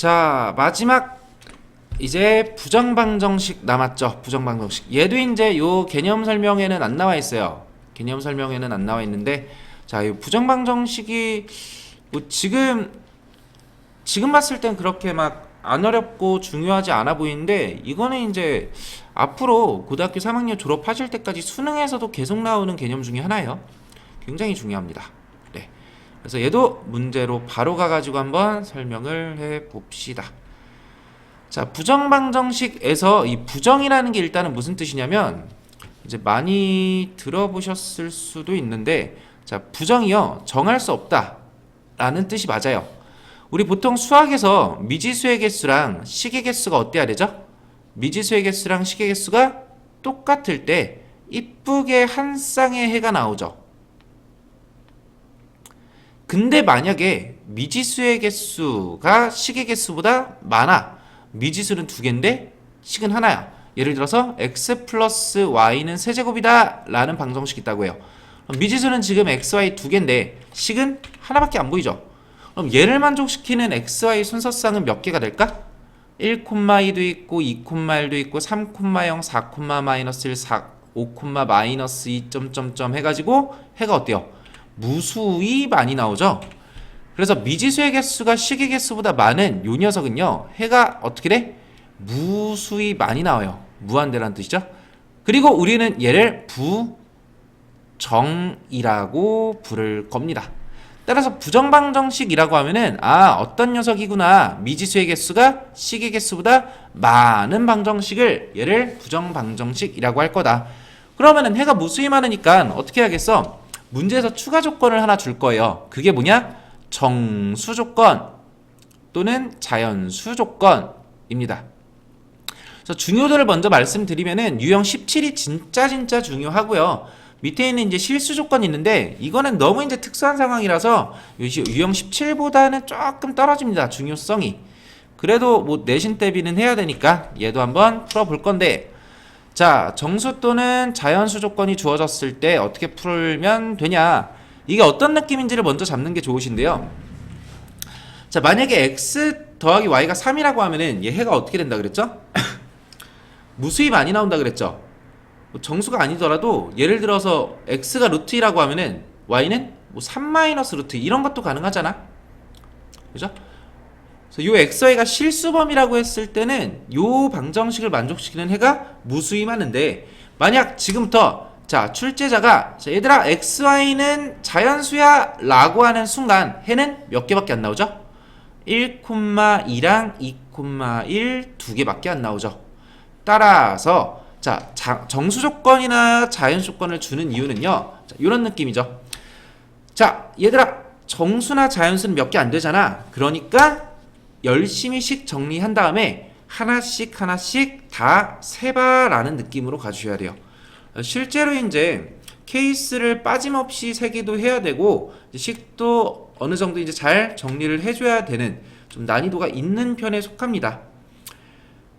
자, 마지막 이제 부정방정식 남았죠. 부정방정식. 얘도 이제 요 개념 설명에는 안 나와 있어요. 개념 설명에는 안 나와 있는데, 자, 이 부정방정식이 뭐 지금 봤을 땐 그렇게 막 안 어렵고 중요하지 않아 보이는데, 이거는 이제 앞으로 고등학교 3학년 졸업하실 때까지 수능에서도 계속 나오는 개념 중에 하나예요. 굉장히 중요합니다. 네. 그래서 얘도 문제로 바로 가가지고 한번 설명을 해 봅시다. 자, 부정방정식에서 이 부정이라는 게 일단은 무슨 뜻이냐면, 이제 많이 들어보셨을 수도 있는데, 자, 부정이요, 정할 수 없다 라는 뜻이 맞아요. 우리 보통 수학에서 미지수의 개수랑 식의 개수가 어때야 되죠? 미지수의 개수랑 식의 개수가 똑같을 때 이쁘게 한 쌍의 해가 나오죠. 근데 만약에 미지수의 개수가 식의 개수보다 많아. 미지수는 2개인데 식은 하나야. 예를 들어서 x 플러스 y는 세제곱이다 라는 방정식이 있다고 해요. 그럼 미지수는 지금 xy 2개인데 식은 하나밖에 안 보이죠. 그럼 얘를 만족시키는 xy 순서쌍은 몇 개가 될까? 1,2도 있고 2,1도 있고 3,0, 4, 마이너스 1, 4, 5, 마이너스 2, 점점점 해가지고 해가 어때요? 무수히 많이 나오죠. 그래서 미지수의 개수가 식의 개수보다 많은 요 녀석은요, 해가 어떻게 돼? 무수히 많이 나와요. 무한대라는 뜻이죠. 그리고 우리는 얘를 부정이라고 부를 겁니다. 따라서 부정방정식이라고 하면은, 아, 어떤 녀석이구나, 미지수의 개수가 식의 개수보다 많은 방정식을, 얘를 부정방정식이라고 할 거다. 그러면은 해가 무수히 많으니까 어떻게 해야겠어? 문제에서 추가 조건을 하나 줄 거예요. 그게 뭐냐? 정수 조건 또는 자연수 조건입니다. 그래서 중요도를 먼저 말씀드리면은 유형 17이 진짜 중요하고요. 밑에 있는 이제 실수 조건이 있는데, 이거는 너무 이제 특수한 상황이라서 유형 17보다는 조금 떨어집니다. 중요성이. 그래도 뭐 내신 대비는 해야 되니까 얘도 한번 풀어볼 건데, 자, 정수 또는 자연수 조건이 주어졌을 때 어떻게 풀면 되냐, 이게 어떤 느낌인지를 먼저 잡는 게 좋으신데요. 자, 만약에 x 더하기 y가 3이라고 하면은 얘 해가 어떻게 된다 그랬죠? 무수히 많이 나온다 그랬죠? 정수가 아니더라도 예를 들어서 x가 루트 2라고 하면은 y는 뭐 3 마이너스 루트 이런 것도 가능하잖아. 그죠? 그래서 요 xy가 실수범이라고 했을 때는 요 방정식을 만족시키는 해가 무수히 많은데, 만약 지금부터 자, 출제자가 자, 얘들아 xy는 자연수야 라고 하는 순간 해는 몇 개밖에 안 나오죠? 1,2랑 2,1 두 개밖에 안 나오죠. 따라서 자, 정수 조건이나 자연 조건을 주는 이유는요, 자, 이런 느낌이죠. 자, 얘들아 정수나 자연수는 몇 개 안 되잖아. 그러니까 열심히 식 정리한 다음에 하나씩 다 세봐라는 느낌으로 가주셔야 돼요. 실제로 이제 케이스를 빠짐없이 세기도 해야 되고, 식도 어느 정도 이제 잘 정리를 해줘야 되는 좀 난이도가 있는 편에 속합니다.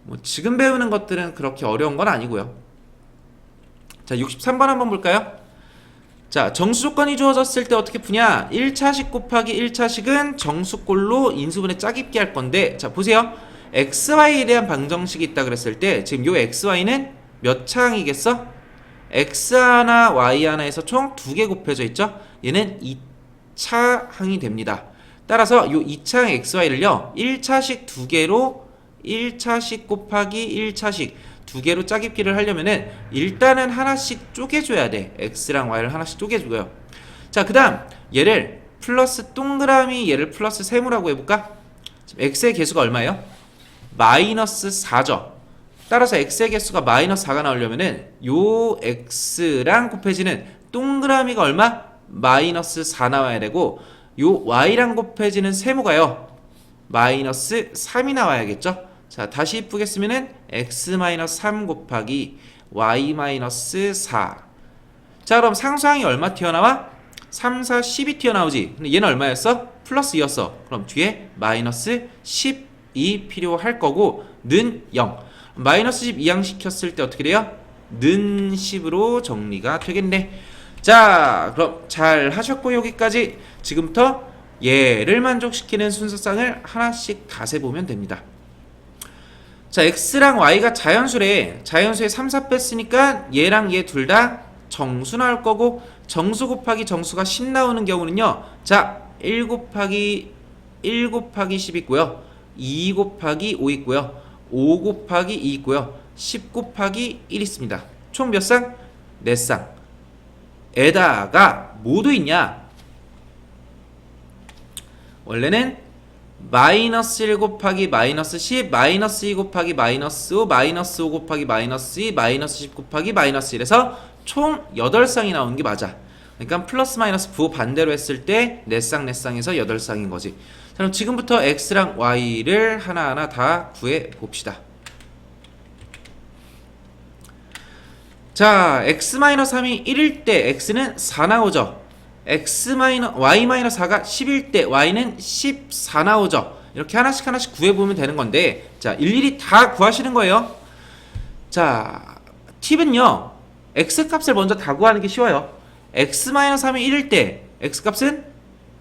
뭐 지금 배우는 것들은 그렇게 어려운 건 아니고요. 자, 63번 한번 볼까요? 자, 정수 조건이 주어졌을 때 어떻게 푸냐? 1차식 곱하기 1차식은 정수꼴로 인수분해 짜깁기 할 건데, 자, 보세요. xy에 대한 방정식이 있다 그랬을 때 지금 요 xy는 몇 차항이겠어? x 하나 y 하나에서 총 2개 곱해져 있죠? 얘는 2차항이 됩니다. 따라서 요 2차항 xy를요 1차식 2개로 1차식 곱하기 1차식 2개로 짜깁기를 하려면은 일단은 하나씩 쪼개줘야 돼. x랑 y를 하나씩 쪼개주고요. 자, 그 다음 얘를 플러스 동그라미 얘를 플러스 세모라고 해볼까? 지금 x의 개수가 얼마예요? 마이너스 4죠. 따라서 x의 개수가 마이너스 4가 나오려면은 요 x랑 곱해지는 동그라미가 얼마? 마이너스 4 나와야 되고, 요 y랑 곱해지는 세모가요 마이너스 3이 나와야겠죠. 자, 다시 이쁘게 쓰면은 x-3 곱하기 y-4. 자, 그럼 상수항이 얼마 튀어나와? 3, 4, 10이 튀어나오지. 근데 얘는 얼마였어? 플러스 2였어. 그럼 뒤에 마이너스 10이 필요할 거고, 는 0. 마이너스 10 이항시켰을 때 어떻게 돼요? 는 10으로 정리가 되겠네. 자, 그럼 잘 하셨고, 여기까지 지금부터 얘를 만족시키는 순서상을 하나씩 닷해 보면 됩니다. 자, x랑 y가 자연수래. 자연수에 3, 4 뺐으니까 얘랑 얘 둘 다 정수 나올 거고, 정수 곱하기 정수가 10 나오는 경우는요. 자, 1 곱하기 10 있고요. 2 곱하기 5 있고요. 5 곱하기 2 있고요. 10 곱하기 1 있습니다. 총 몇 쌍? 4쌍. 에다가 모두 있냐? 원래는 마이너스 1 곱하기 마이너스 10, 마이너스 2 곱하기 마이너스 5, 마이너스 5 곱하기 마이너스 2, 마이너스 10 곱하기 마이너스 1에서 총 8쌍이 나오는 게 맞아. 그러니까 플러스 마이너스 부호 반대로 했을 때 4쌍 4쌍에서 8쌍인 거지. 자, 그럼 지금부터 x랑 y를 하나하나 다 구해 봅시다. 자, x-3이 1일 때 x는 4 나오죠. y-4가 10일 때 y는 14 나오죠. 이렇게 하나씩 하나씩 구해보면 되는 건데, 자, 일일이 다 구하시는 거예요. 자, 팁은요, x값을 먼저 다 구하는 게 쉬워요. x-3이 1일 때 x값은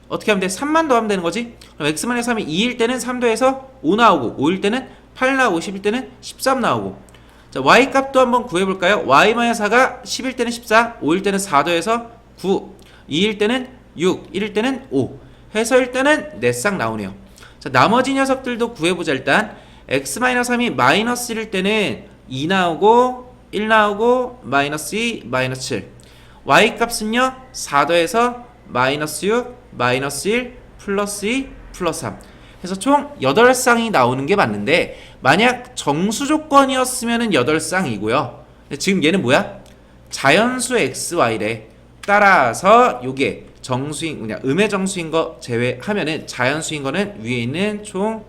어떻게 하면 돼? 3만 더하면 되는 거지. 그럼 x-3이 2일 때는 3 더해서 5 나오고, 5일 때는 8 나오고, 10일 때는 13 나오고. 자, y값도 한번 구해볼까요? y-4가 10일 때는 14, 5일 때는 4 더해서 9, 2일 때는 6, 1일 때는 5 해서 일단은 4쌍 나오네요. 자, 나머지 녀석들도 구해보자. 일단 x-3이 마이너스 1일 때는 2 나오고 1 나오고 마이너스 2, 마이너스 7. y값은요 4 더해서 마이너스 6, 마이너스 1, 플러스 2, 플러스 3 해서 총 8쌍이 나오는 게 맞는데, 만약 정수 조건이었으면 8쌍이고요. 지금 얘는 뭐야? 자연수 xy래. 따라서 요게 정수인, 그냥 음의 정수인 거 제외하면은 자연수인 거는 위에 있는 총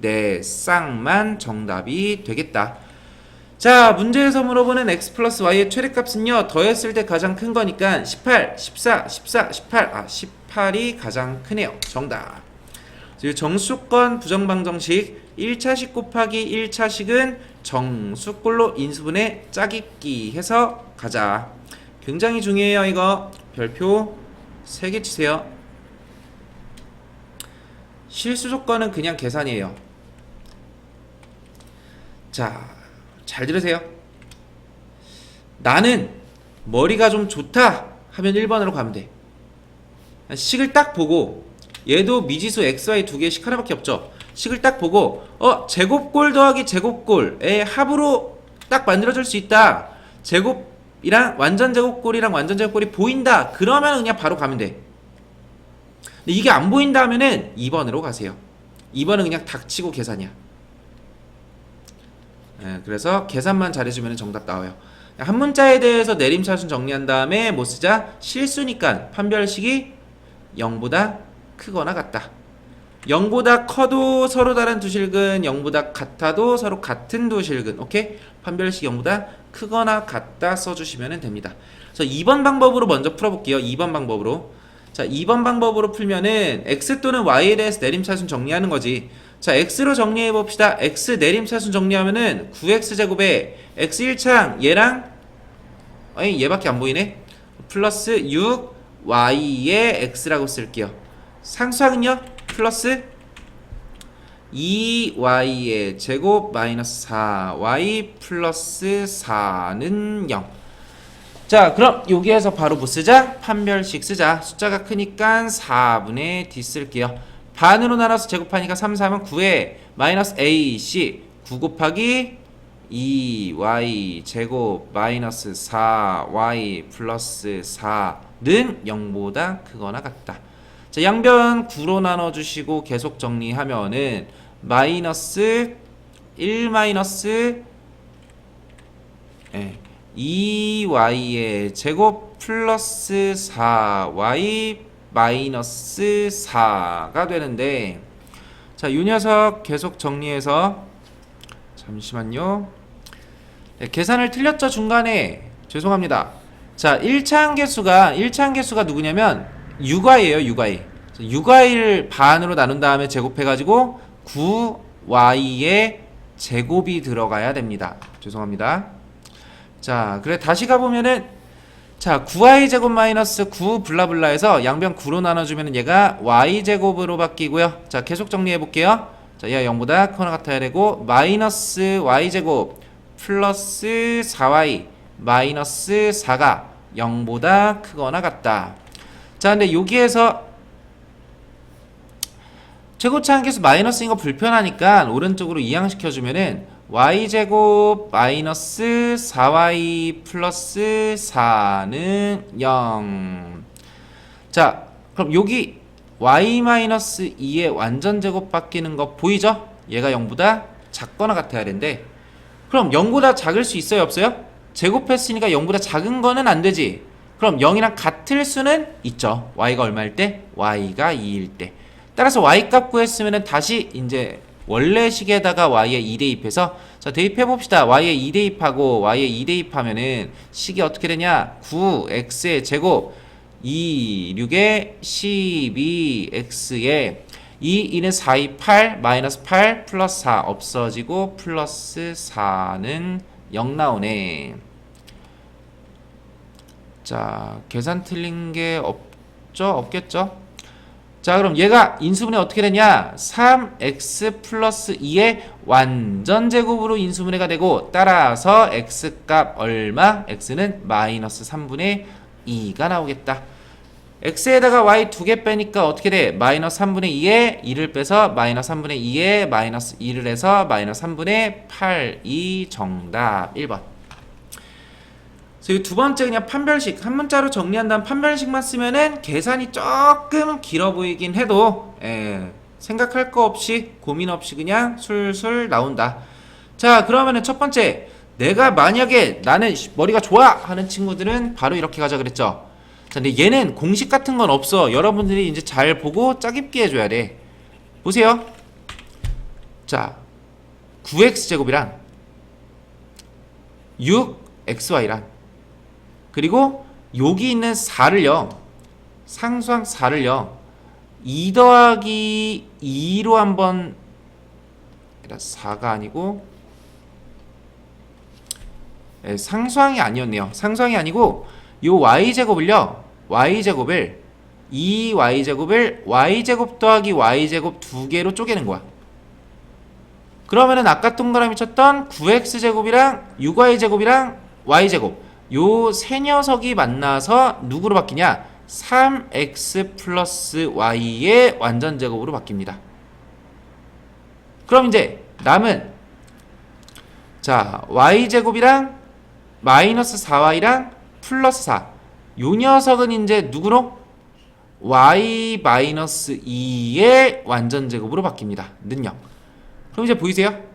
4쌍만 정답이 되겠다. 자, 문제에서 물어보는 x 플러스 y의 최대값은요, 더했을 때 가장 큰 거니까 18, 14, 14, 18. 18이 가장 크네요. 정답. 정수권 부정방정식 1차식 곱하기 1차식은 정수꼴로 인수분해 짜깁기 해서 가자. 굉장히 중요해요. 이거 별표 3개 치세요. 실수 조건은 그냥 계산이에요. 자, 잘 들으세요. 나는 머리가 좀 좋다 하면 1번으로 가면 돼. 식을 딱 보고, 얘도 미지수 xy 두 개씩 하나밖에 없죠. 식을 딱 보고 제곱골 더하기 제곱골의 합으로 딱 만들어줄 수 있다. 제곱이랑 완전 제곱골이랑 완전 제곱골이 보인다. 그러면 그냥 바로 가면 돼. 근데 이게 안 보인다 하면은 2번으로 가세요. 2번은 그냥 닥치고 계산이야. 그래서 계산만 잘해주면 정답 나와요. 한 문자에 대해서 내림차순 정리한 다음에 뭐 쓰자? 실수니까 판별식이 0보다 크거나 같다. 0보다 커도 서로 다른 두 실근, 0보다 같아도 서로 같은 두 실근. 오케이? 판별식 0보다 크거나 같다 써주시면 됩니다. 그래서 2번 방법으로 먼저 풀어볼게요. 2번 방법으로. 자, 2번 방법으로 풀면은 x 또는 y에 대해서 내림차순 정리하는 거지. 자, x로 정리해 봅시다. x 내림차순 정리하면은 9x제곱에 x 1창 얘랑 얘밖에 안 보이네. 플러스 6y의 x라고 쓸게요. 상수항은요 플러스 2y의 제곱 마이너스 4y 플러스 4는 0. 자, 그럼 여기에서 바로 뭐 쓰자? 판별식 쓰자. 숫자가 크니까 4분의 d 쓸게요. 반으로 나눠서 제곱하니까 3, 4면 9에 마이너스 ac 9 곱하기 2y 제곱 마이너스 4y 플러스 4는 0보다 크거나 같다. 자, 양변 9로 나눠주시고 계속 정리하면은 마이너스 1 마이너스 2y의 제곱 플러스 4y 마이너스 4가 되는데, 자, 이 녀석 계속 정리해서 잠시만요. 계산을 틀렸죠 중간에. 죄송합니다. 자, 1차항 개수가 누구냐면 육아예요. 육아를 반으로 나눈 다음에 제곱해가지고 9y의 제곱이 들어가야 됩니다. 죄송합니다. 자, 그래 다시 가보면은 자, 9y제곱 마이너스 9 블라블라에서 양변 9로 나눠주면 얘가 y제곱으로 바뀌고요. 자, 계속 정리해 볼게요. 자, 얘가 0보다 크거나 같아야 되고 마이너스 y제곱 플러스 4y 마이너스 4가 0보다 크거나 같다. 자, 근데 여기에서 최고차 함계수 마이너스인 거 불편하니까 오른쪽으로 이항시켜주면은 y제곱 마이너스 4y 플러스 4는 0. 자, 그럼 여기 y 마이너스 2의 완전제곱 바뀌는 거 보이죠? 얘가 0보다 작거나 같아야 되는데 그럼 0보다 작을 수 있어요 없어요? 제곱했으니까 0보다 작은 거는 안 되지. 그럼 0이랑 같을 수는 있죠. y가 얼마일 때? y가 2일 때. 따라서 y값 구했으면 다시 이제 원래 식에다가 y에 2 대입해서 자 대입해 봅시다. y에 2 대입하고 y에 2 대입하면은 식이 어떻게 되냐? 9x의 제곱 2 6에 12x에 2 2는 4, 2, 8 마이너스 8 플러스 4 없어지고 플러스 4는 0 나오네. 자 계산 틀린 게 없죠? 없겠죠? 자 그럼 얘가 인수분해 어떻게 되냐? 3x 플러스 2의 완전제곱으로 인수분해가 되고 따라서 x값 얼마? x는 마이너스 3분의 2가 나오겠다. x에다가 y 2개 빼니까 어떻게 돼? 마이너스 3분의 2에 2를 빼서 마이너스 3분의 2에 마이너스 2를 해서 마이너스 3분의 8이 정답 1번. 그래서 두 번째 그냥 판별식 한 문자로 정리한 다음 판별식만 쓰면은 계산이 조금 길어 보이긴 해도 생각할 거 없이 고민 없이 그냥 술술 나온다. 자 그러면은 첫 번째 내가 만약에 나는 머리가 좋아 하는 친구들은 바로 이렇게 가자 그랬죠. 자 근데 얘는 공식 같은 건 없어. 여러분들이 이제 잘 보고 짜깁기 해줘야 돼. 보세요. 자 9x제곱이랑 6xy랑 그리고 여기 있는 4를요 상수항 4를요 2 더하기 2로 한번 4가 아니고 상수항이 아니었네요. 상수항이 아니고 요 y제곱을요 y제곱을 2y제곱을 y제곱 더하기 y제곱 두 개로 쪼개는 거야. 그러면은 아까 동그라미 쳤던 9x제곱이랑 6y제곱이랑 y제곱 요 세 녀석이 만나서 누구로 바뀌냐? 3x 플러스 y의 완전제곱으로 바뀝니다. 그럼 이제 남은 자 y제곱이랑 마이너스 4y랑 플러스 4 요 녀석은 이제 누구로? y 마이너스 2의 완전제곱으로 바뀝니다. 는요. 그럼 이제 보이세요?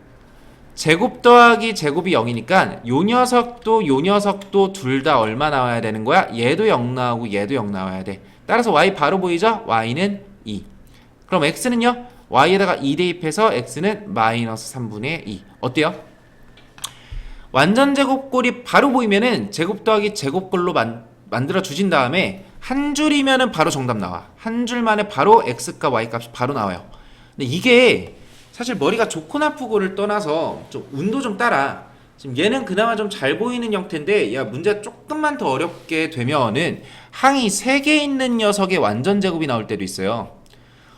제곱 더하기 제곱이 0이니까 요 녀석도 둘 다 얼마 나와야 되는 거야? 얘도 0 나오고 얘도 0 나와야 돼. 따라서 y 바로 보이죠? y는 2. 그럼 x는요? y에다가 2 대입해서 x는 마이너스 3분의 2. 어때요? 완전제곱꼴이 바로 보이면은 제곱 더하기 제곱꼴로 만들어 주신 다음에 한 줄이면은 바로 정답 나와. 한 줄만에 바로 x값 y값이 바로 나와요. 근데 이게 사실 머리가 좋고 나쁘고를 떠나서 좀 운도 좀 따라. 지금 얘는 그나마 좀 잘 보이는 형태인데 야 문제가 조금만 더 어렵게 되면은 항이 3개 있는 녀석의 완전제곱이 나올 때도 있어요.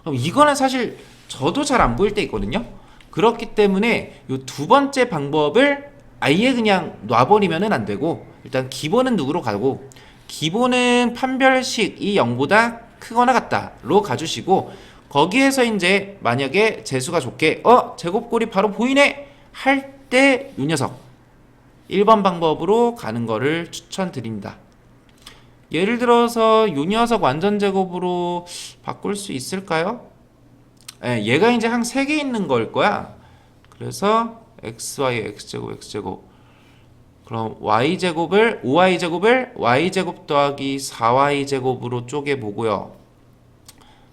그럼 이거는 사실 저도 잘 안 보일 때 있거든요. 그렇기 때문에 이 두 번째 방법을 아예 그냥 놔버리면은 안 되고 일단 기본은 누구로 가고 기본은 판별식이 0보다 크거나 같다로 가주시고 거기에서 이제 만약에 재수가 좋게 제곱꼴이 바로 보이네 할 때 이 녀석 1번 방법으로 가는 거를 추천드립니다. 예를 들어서 이 녀석 완전제곱으로 바꿀 수 있을까요? 얘가 이제 한 3개 있는 걸 거야. 그래서 xy x제곱 그럼 y제곱을 5y제곱을 y제곱 더하기 4y제곱으로 쪼개보고요.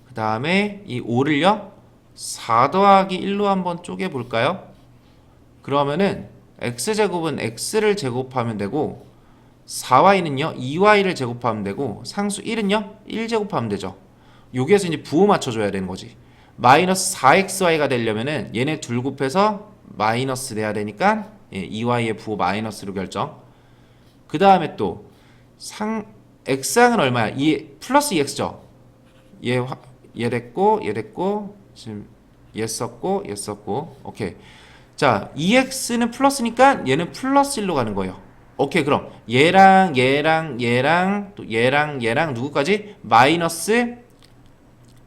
그 다음에 이 5를요 4 더하기 1로 한번 쪼개볼까요? 그러면은 x제곱은 x를 제곱하면 되고 4y는요 2y를 제곱하면 되고 상수 1은요 1 제곱하면 되죠. 여기에서 이제 부호 맞춰줘야 되는 거지. 마이너스 4xy가 되려면은 얘네 둘 곱해서 마이너스 내야 되니까 2y의 부호 마이너스로 결정. 그 다음에 또 x항은 얼마야? 플러스 2x죠. 얘 됐고 지금 얘 썼고 오케이. 자 2x는 플러스니까 얘는 플러스 1로 가는 거예요. 오케이. 그럼 얘랑 또 얘랑 누구까지? 마이너스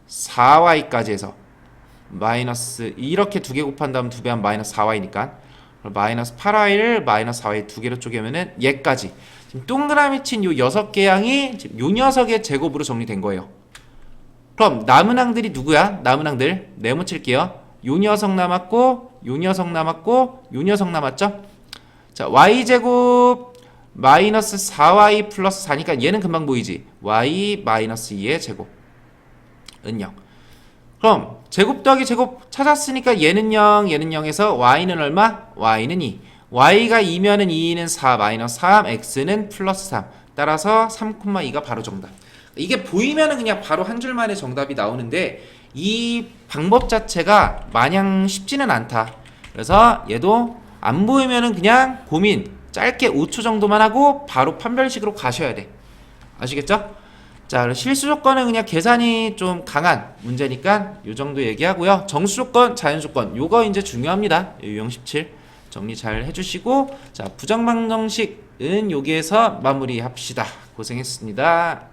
4y까지 해서 마이너스 이렇게 두 개 곱한다면 2배 하면 마이너스 4y니까 마이너스 8y를 마이너스 4y 두 개로 쪼개면은 얘까지. 지금 동그라미 친 요 6개 항이 지금 요 녀석의 제곱으로 정리된 거예요. 그럼 남은 항들이 누구야? 남은 항들 네모 칠게요. 요 녀석 남았고 요 녀석 남았고 요 녀석 남았죠? 자 y제곱 마이너스 4y 플러스 4니까 얘는 금방 보이지? y 마이너스 2의 제곱 은 0. 그럼 제곱 더하기 제곱 찾았으니까 얘는 0 얘는 0에서 y는 얼마? y는 2. y가 2면은 2는 4 마이너스 3 x는 플러스 3. 따라서 3,2가 바로 정답. 이게 보이면은 그냥 바로 한 줄 만에 정답이 나오는데 이 방법 자체가 마냥 쉽지는 않다. 그래서 얘도 안 보이면은 그냥 고민 짧게 5초 정도만 하고 바로 판별식으로 가셔야 돼. 아시겠죠? 자, 실수 조건은 그냥 계산이 좀 강한 문제니까 요 정도 얘기하고요. 정수 조건, 자연 조건 요거 이제 중요합니다. 유형 17 정리 잘 해주시고 자 부정방정식은 여기에서 마무리합시다. 고생했습니다.